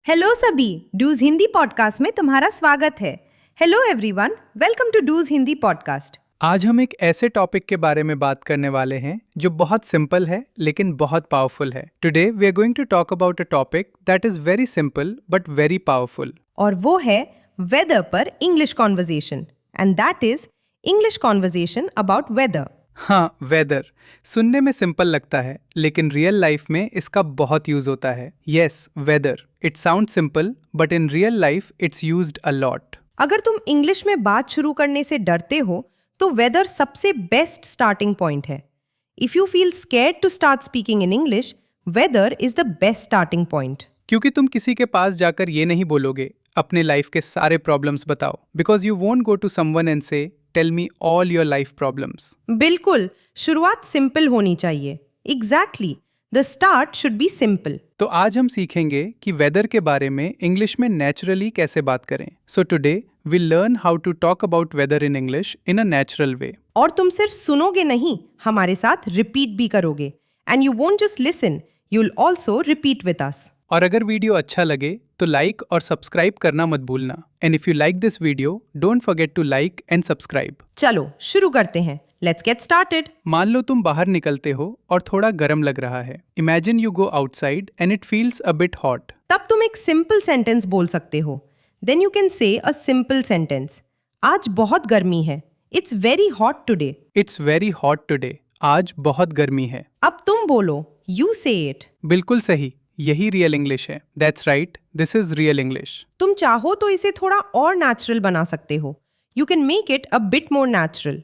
Hello सभी, dos Hindi podcast में तुम्हारा स्वागत है। हेलो एवरीवन, वेलकम टू डूज हिंदी पॉडकास्ट। आज हम एक ऐसे टॉपिक के बारे में बात करने वाले हैं जो बहुत सिंपल है लेकिन बहुत पावरफुल है। Today we are going to talk about a topic that is very simple but very powerful. और वो है वेदर पर English conversation, and that is English conversation about weather. हाँ, वेदर सुनने में सिंपल लगता है लेकिन रियल लाइफ में इसका बहुत यूज होता है। Yes, whether it sound simple but in real life it's used a lot. अगर तुम इंग्लिश में बात शुरू करने से डरते हो तो वेदर सबसे बेस्ट स्टार्टिंग पॉइंट है। If you feel scared to start speaking in English, weather is the best starting point. क्योंकि तुम किसी के पास जाकर ये नहीं बोलोगे अपने लाइफ के सारे प्रॉब्लम्स बताओ, because you won't go to someone and say tell me all your life problems. बिल्कुल, शुरुआत सिंपल होनी चाहिए। Exactly, the start should be simple. तो आज हम सीखेंगे कि वेदर के बारे में इंग्लिश में नेचुरली कैसे बात करें। So today we learn how to talk about weather in English in a natural way. और तुम सिर्फ सुनोगे नहीं, हमारे साथ रिपीट भी करोगे। And you won't just listen, you will also repeat with us. और अगर वीडियो अच्छा लगे तो लाइक और सब्सक्राइब करना मत भूलना। And if you like this video don't forget to like and subscribe. चलो शुरू करते हैं। Let's get started. मान लो तुम बाहर निकलते हो और थोड़ा गर्म लग रहा है। Imagine you go outside and it feels a bit hot. तब तुम एक सिंपल सेंटेंस बोल सकते हो। Then you can say a simple sentence, आज बहुत गर्मी है। It's very hot today. It's very hot today. आज बहुत गर्मी है। अब तुम बोलो, यू से इट। बिल्कुल सही, यही रियल इंग्लिश है। That's right, this is real English. तुम चाहो तो इसे थोड़ा और नेचुरल बना सकते हो। You can make it a bit more natural.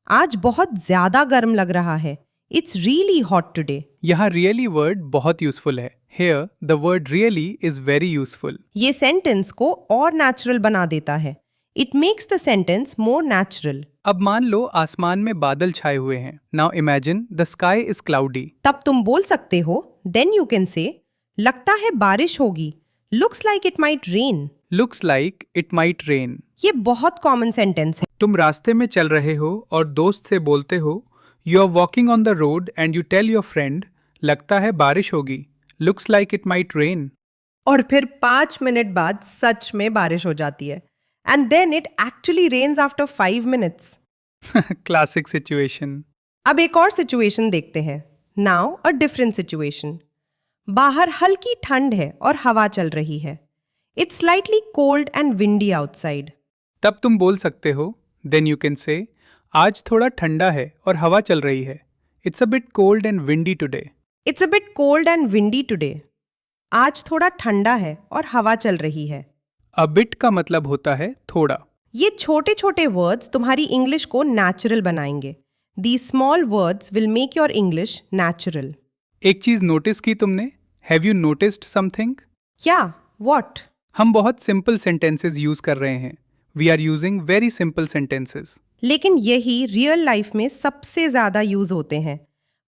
आज बहुत ज्यादा गर्म लग रहा है। It's really hot today. यहाँ रियली वर्ड बहुत यूजफुल है। Here the word really is very useful. ये सेंटेंस को और नेचुरल बना देता है। It makes the sentence more natural. अब मान लो आसमान में बादल छाए हुए हैं। Now imagine the sky is cloudy. तब तुम बोल सकते हो, देन यू कैन से, लगता है बारिश होगी। Looks like it might rain. Looks like it might rain. ये बहुत कॉमन सेंटेंस है। तुम रास्ते में चल रहे हो और दोस्त से बोलते हो, you are walking on the road and you tell your friend, लगता है बारिश होगी। Looks like it might rain. और फिर 5 मिनट बाद सच में बारिश हो जाती है। And then it actually rains after 5 minutes. Classic situation. अब एक और सिचुएशन देखते हैं। Now a different situation. बाहर हल्की ठंड है और हवा चल रही है। It's slightly cold and windy outside. तब तुम बोल सकते हो, देन यू कैन से, आज थोड़ा ठंडा है और हवा चल रही है। It's a bit cold and windy today. It's a bit cold and windy today. आज थोड़ा ठंडा है और हवा चल रही है। अ बिट का मतलब होता है थोड़ा। ये छोटे छोटे वर्ड्स तुम्हारी इंग्लिश को नेचुरल बनाएंगे। The small words will make your English natural. एक चीज नोटिस की तुमने? Have you noticed something? क्या? व्हाट? हम बहुत सिंपल सेंटेंसेस यूज कर रहे हैं। We are using very simple sentences. लेकिन यही रियल लाइफ में सबसे ज्यादा यूज होते हैं।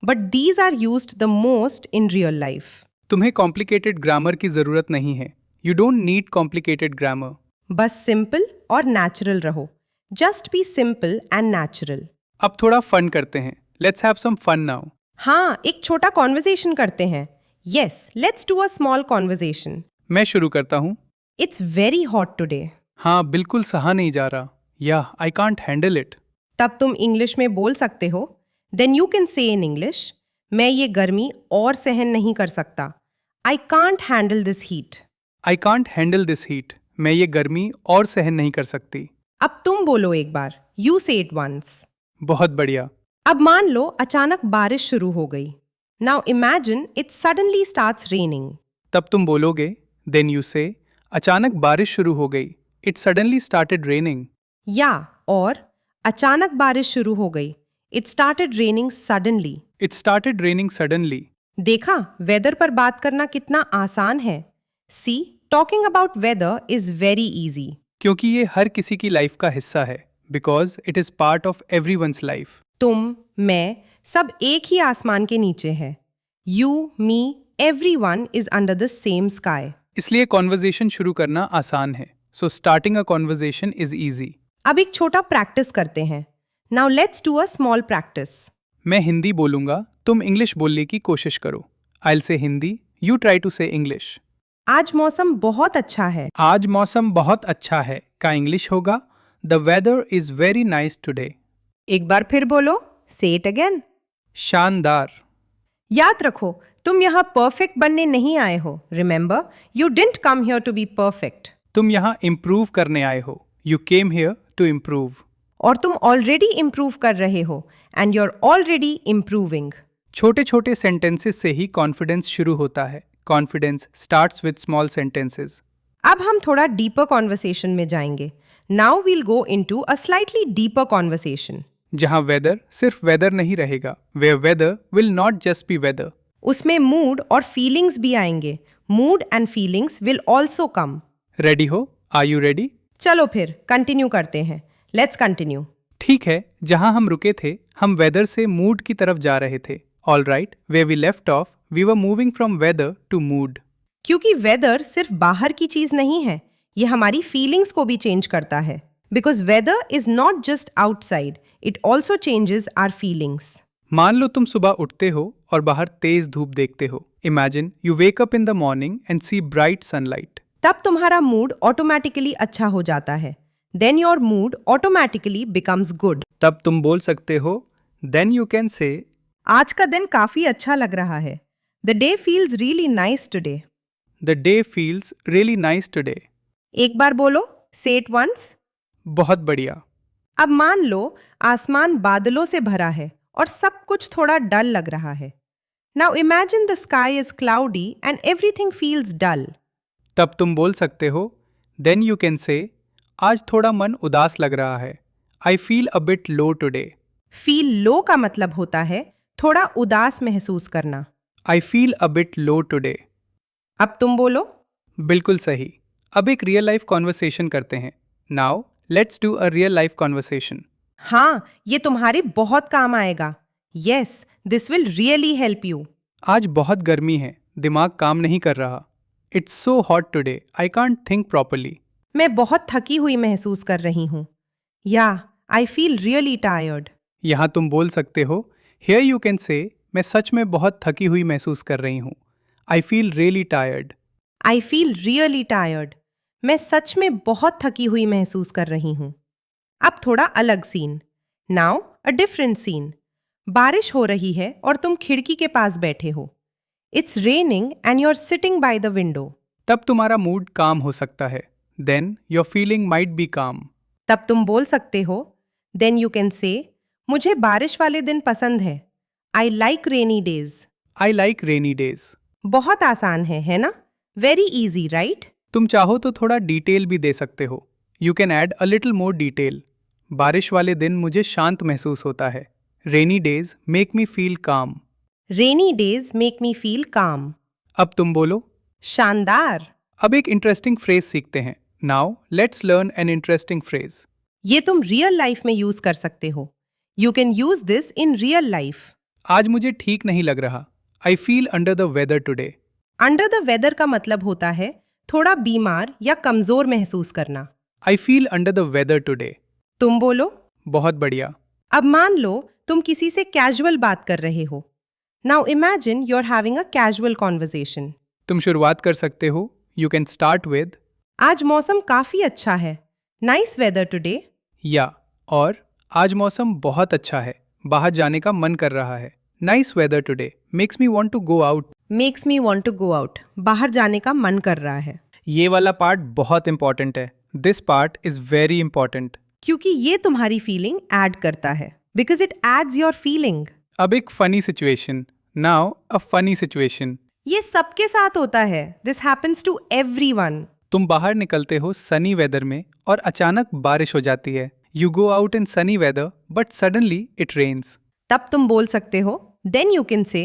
But these are used the most in real life. तुम्हें कॉम्प्लिकेटेड ग्रामर की जरूरत नहीं है। You don't need complicated grammar. बस सिंपल और नेचुरल रहो। Just be simple and natural. अब थोड़ा फन करते हैं। Let's have some fun now. हाँ, एक छोटा कॉन्वर्सेशन करते हैं। Yes, let's do a small conversation. मैं शुरू करता हूँ। It's very hot today. हाँ, बिल्कुल सहा नहीं जा रहा। या आई कांट हैंडल इट। तब तुम इंग्लिश में बोल सकते हो, then you can say in English, मैं ये गर्मी और सहन नहीं कर सकता। I can't handle this heat. I can't handle this heat. मैं ये गर्मी और सहन नहीं कर सकती। अब तुम बोलो एक बार, यू से इट वंस। बहुत बढ़िया। अब मान लो अचानक बारिश शुरू हो गई। Now imagine it suddenly starts raining. तब तुम बोलोगे, देन यू से, अचानक बारिश शुरू हो गई। It suddenly started raining. या और अचानक बारिश शुरू हो गई। It started raining suddenly. It started raining suddenly. देखा, वेदर पर बात करना कितना आसान है। See, talking about weather is very easy. क्योंकि ये हर किसी की लाइफ का हिस्सा है। Because it is part of everyone's life. तुम, मैं, सब एक ही आसमान के नीचे है। You, me, everyone is under the same sky. इसलिए कॉन्वर्जेशन शुरू करना आसान है। So starting a conversation is easy. अब एक छोटा प्रैक्टिस करते हैं। Now let's do a small practice. मैं हिंदी बोलूंगा, तुम इंग्लिश बोलने की कोशिश करो। I will say Hindi, you try to say English. आज मौसम बहुत अच्छा है। आज मौसम बहुत अच्छा है का इंग्लिश होगा the weather is very nice today. एक बार फिर बोलो, से इट अगेन। शानदार। याद रखो, तुम यहाँ परफेक्ट बनने नहीं आए हो। Remember, you didn't come here to be perfect. तुम यहाँ इम्प्रूव करने आए हो। You came here to improve. और तुम ऑलरेडी इम्प्रूव कर रहे हो and you are already improving. छोटे छोटे सेंटेंसेस से ही कॉन्फिडेंस शुरू होता है। Confidence starts with small sentences. अब हम थोड़ा डीपर कॉन्वर्सेशन में जाएंगे। Now we'll go into a slightly deeper conversation. जहाँ वेदर सिर्फ वेदर नहीं रहेगा, where weather will not just be weather. उसमें मूड और फीलिंग्स भी आएंगे। Mood and feelings will also come. Ready हो? Are you ready? चलो फिर कंटिन्यू करते हैं। Let's continue. ठीक है, जहाँ हम रुके थे हम वेदर से मूड की तरफ जा रहे थे। All right, where we left off we were moving from weather to mood. क्योंकि वेदर सिर्फ बाहर की चीज नहीं है, ये हमारी फीलिंग्स को भी चेंज करता है। Because weather is not just outside, it also changes our feelings. मान लो तुम सुबह उठते हो और बाहर तेज धूप देखते हो। Imagine you wake up in the morning and see bright sunlight. तब तुम्हारा मूड ऑटोमेटिकली अच्छा हो जाता है। Then your mood automatically becomes good. तब तुम बोल सकते हो, देन यू कैन से, आज का दिन काफी अच्छा लग रहा है। The day feels really nice today. The day feels really nice today. एक बार बोलो, से इट वंस। बहुत बढ़िया। अब मान लो आसमान बादलों से भरा है और सब कुछ थोड़ा डल लग रहा है। Now imagine the sky is cloudy and everything feels dull. तब तुम बोल सकते हो, देन यू कैन से, आज थोड़ा मन उदास लग रहा है। I feel a bit low today. Feel low का मतलब होता है थोड़ा उदास महसूस करना। I feel a bit low today. अब तुम बोलो। बिल्कुल सही। अब एक रियल लाइफ कॉन्वर्सेशन करते हैं। Now let's do a real life conversation. हाँ, ये तुम्हारे बहुत काम आएगा। Yes, this will really help you. आज बहुत गर्मी है, दिमाग काम नहीं कर रहा। It's so hot today, I can't think properly. मैं बहुत थकी हुई महसूस कर रही हूँ। या आई फील रियली टायर्ड। यहाँ तुम बोल सकते हो, हियर यू कैन से, मैं सच में बहुत थकी हुई महसूस कर रही हूँ। I feel really tired. I feel really tired. मैं सच में बहुत थकी हुई महसूस कर रही हूँ। अब थोड़ा अलग scene. Now a different scene. बारिश हो रही है और तुम खिड़की के पास बैठे हो। It's raining and you are sitting by the window. तब तुम्हारा मूड काम हो सकता है। Then your feeling might be calm. तब तुम बोल सकते हो, देन यू कैन से, मुझे बारिश वाले दिन पसंद है। I like rainy days. I like rainy days. बहुत आसान है ना? Very easy, right? तुम चाहो तो थोड़ा डिटेल भी दे सकते हो। You can add a little more detail. बारिश वाले दिन मुझे शांत महसूस होता है। Rainy days make me feel काम। Rainy days make me feel काम। अब तुम बोलो। शानदार। अब एक इंटरेस्टिंग फ्रेज सीखते हैं। Now let's learn an interesting phrase. ये तुम रियल लाइफ में यूज कर सकते हो। You can use this in real life. आज मुझे ठीक नहीं लग रहा। I feel under the weather today. Under the weather का मतलब होता है थोड़ा बीमार या कमजोर महसूस करना। I feel under the weather today. तुम बोलो। बहुत बढ़िया। अब मान लो तुम किसी से कैजुअल बात कर रहे हो। Now imagine you are having a casual conversation. तुम शुरुआत कर सकते हो। यू कैन स्टार्ट विद, आज मौसम काफी अच्छा है। Nice weather today. या और आज मौसम बहुत अच्छा है, बाहर जाने का मन कर रहा है। Nice weather today makes me want to go out. Makes me want to go out, बाहर जाने का मन कर रहा है। ये वाला पार्ट बहुत इंपॉर्टेंट है। This part is very important. क्योंकि ये तुम्हारी फीलिंग ऐड करता है। Because it adds your feeling. अब एक funny situation. Now a funny situation. ये सबके साथ होता है। This happens to everyone. तुम बाहर निकलते हो सनी वेदर में और अचानक बारिश हो जाती है। You go out in sunny weather but suddenly it rains. तब तुम बोल सकते हो, देन यू कैन से,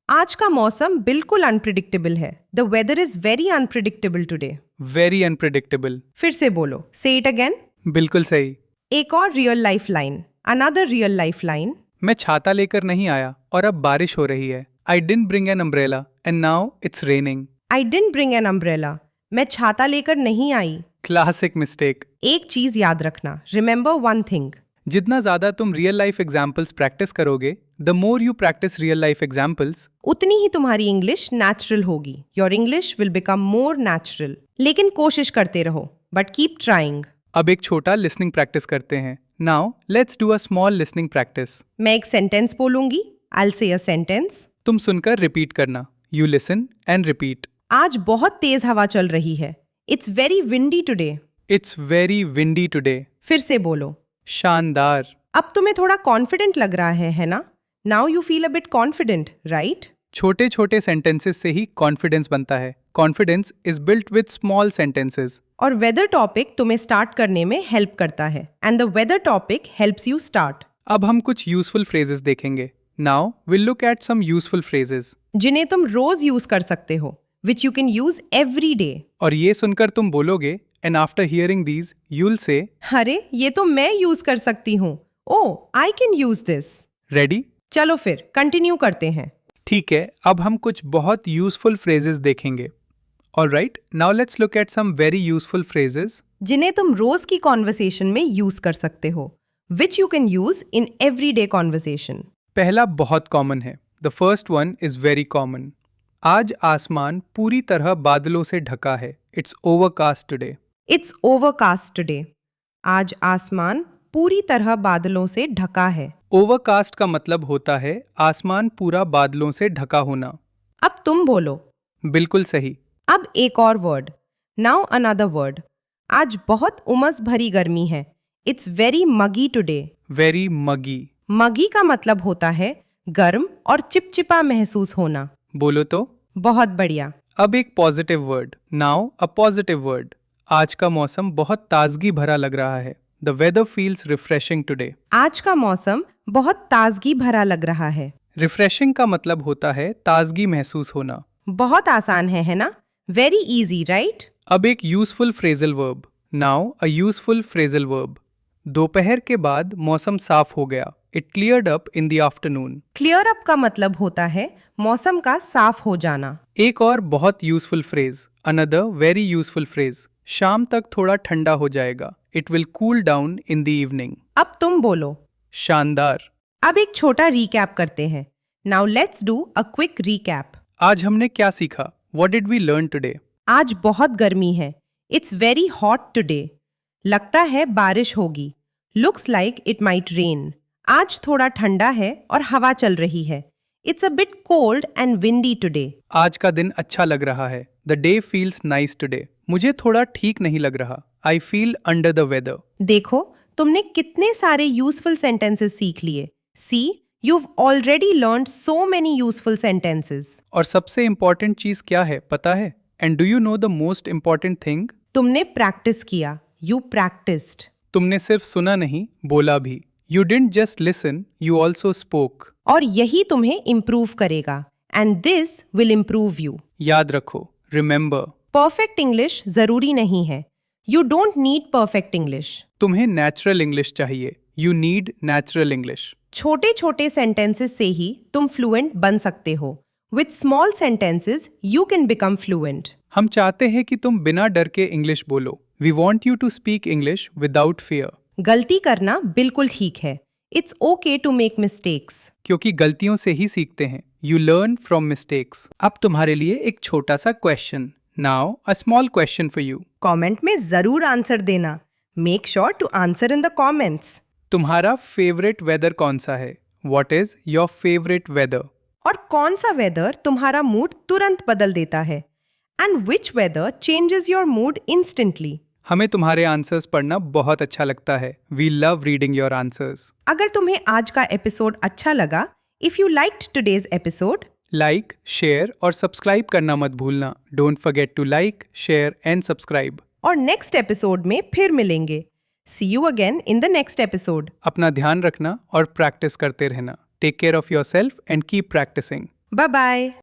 आज का मौसम बिल्कुल अनप्रिडिक्टेबल है। The weather is very unpredictable today. Very unpredictable. फिर से बोलो, से इट अगेन। बिल्कुल सही। एक और real life line, another real life line. मैं छाता लेकर नहीं आया और अब बारिश हो रही है। I didn't bring an umbrella and now it's raining. I didn't bring an umbrella. मैं छाता लेकर नहीं आई। Classic mistake. एक चीज याद रखना, रिमेंबर वन थिंग। जितना ज़्यादा तुम रियल लाइफ एग्जाम्पल्स प्रैक्टिस करोगे, the more you practice real life examples, उतनी ही तुम्हारी इंग्लिश नेचुरल होगी. Your English will become more natural. लेकिन कोशिश करते रहो, बट कीप ट्राइंग. अब एक छोटा लिसनिंग प्रैक्टिस करते हैं. Now let's do a small listening practice. मैं एक सेंटेंस बोलूंगी. I'll say a sentence. तुम सुनकर रिपीट करना. You listen and repeat. आज बहुत तेज हवा चल रही है. It's very windy today. It's very windy today. फिर से बोलो. शानदार. अब तुम्हें थोड़ा कॉन्फिडेंट लग रहा है ना? Now you feel a bit confident, right? छोटे छोटे सेंटेंसेस से ही कॉन्फिडेंस बनता है. Confidence is built with small sentences. और वेदर टॉपिक तुम्हें स्टार्ट करने में हेल्प करता है. And the weather topic helps you start. अब हम कुछ यूजफुल फ्रेजेस देखेंगे. Now will look at some useful phrases जिन्हें तुम रोज यूज कर सकते हो. Which you can use every day. और ये सुनकर तुम बोलोगे and after hearing these you'll say अरे ये तो मैं यूज कर सकती हूँ. Oh I can use this. Ready. चलो फिर कंटिन्यू करते हैं. ठीक है, अब हम कुछ बहुत यूजफुल फ्रेजेस देखेंगे. Alright, now let's look at some very useful phrases जिन्हें तुम रोज की कॉन्वर्सेशन में यूज कर सकते हो. Which you can use in everyday conversation. पहला बहुत कॉमन है. The first one is very common. आज आसमान पूरी तरह बादलों से ढका है. It's overcast today. It's overcast today. आज आसमान पूरी तरह बादलों से ढका है. ओवरकास्ट का मतलब होता है आसमान पूरा बादलों से ढका होना. अब तुम बोलो. बिल्कुल सही. अब एक और वर्ड. Now another word. आज बहुत उमस भरी गर्मी है. It's very muggy today. Very muggy. Muggy का मतलब होता है गर्म और चिपचिपा महसूस होना. बोलो तो. बहुत बढ़िया. अब एक positive word. Now a positive word. आज का मौसम बहुत ताजगी भरा लग रहा है. The weather feels refreshing today. आज का मौसम बहुत ताजगी भरा लग रहा है. रिफ्रेशिंग का मतलब होता है ताजगी महसूस होना. बहुत आसान है ना? Very easy right? अब एक useful phrasal verb. Now a useful phrasal verb. दोपहर के बाद मौसम साफ हो गया. It cleared up in the afternoon. Clear up का मतलब होता है मौसम का साफ हो जाना. एक और बहुत useful phrase. Another very useful phrase. शाम तक थोड़ा ठंडा हो जाएगा. It will cool down in the evening. अब तुम बोलो. शानदार. अब एक छोटा रिकैप करते हैं. Now let's do a quick recap. आज हमने क्या सीखा? What did we learn today? आज बहुत गर्मी है. It's very hot today. लगता है बारिश होगी. Looks like it might rain. आज थोड़ा ठंडा है और हवा चल रही है. It's a bit cold and windy today. आज का दिन अच्छा लग रहा है. The day feels nice today. मुझे थोड़ा ठीक नहीं लग रहा. I feel under the weather. देखो तुमने कितने सारे यूजफुल सेंटेंसेस सीख लिए. सी you've already learned so many useful sentences. और सबसे इम्पोर्टेंट चीज क्या है पता है? And do you know the most important thing? तुमने प्रैक्टिस किया. You practiced. तुमने सिर्फ सुना नहीं, बोला भी. You didn't just listen, you also spoke. और यही तुम्हें इम्प्रूव करेगा. And this will improve you. याद रखो. Remember. परफेक्ट इंग्लिश जरूरी नहीं है. You don't need perfect English. तुम्हें नेचुरल इंग्लिश चाहिए. You need natural English. छोटे छोटे सेंटेंसेस से ही तुम फ्लुएंट बन सकते हो. With small sentences, you can become fluent. हम चाहते हैं कि तुम बिना डर के इंग्लिश बोलो. We want you to speak English without fear. गलती करना बिल्कुल ठीक है. It's okay to make mistakes. क्योंकि गलतियों से ही सीखते हैं. You learn from mistakes. अब तुम्हारे लिए एक छोटा सा question. Now a small question for you. Comment में जरूर आंसर देना. Make sure to answer in the comments. तुम्हारा फेवरेट वेदर कौन सा है? What is your favorite weather? और कौन सा वेदर तुम्हारा मूड तुरंत बदल देता है? And which weather changes your mood instantly? हमें तुम्हारे आंसर्स पढ़ना बहुत अच्छा लगता है. We love reading your answers. अगर तुम्हें आज का एपिसोड अच्छा लगा, if you liked today's episode, like, share और सब्सक्राइब करना मत भूलना. Don't forget to like, share and subscribe. और नेक्स्ट एपिसोड में फिर मिलेंगे. See you again in the next episode. अपना ध्यान रखना और प्रैक्टिस करते रहना. Take care of yourself and keep practicing. Bye bye.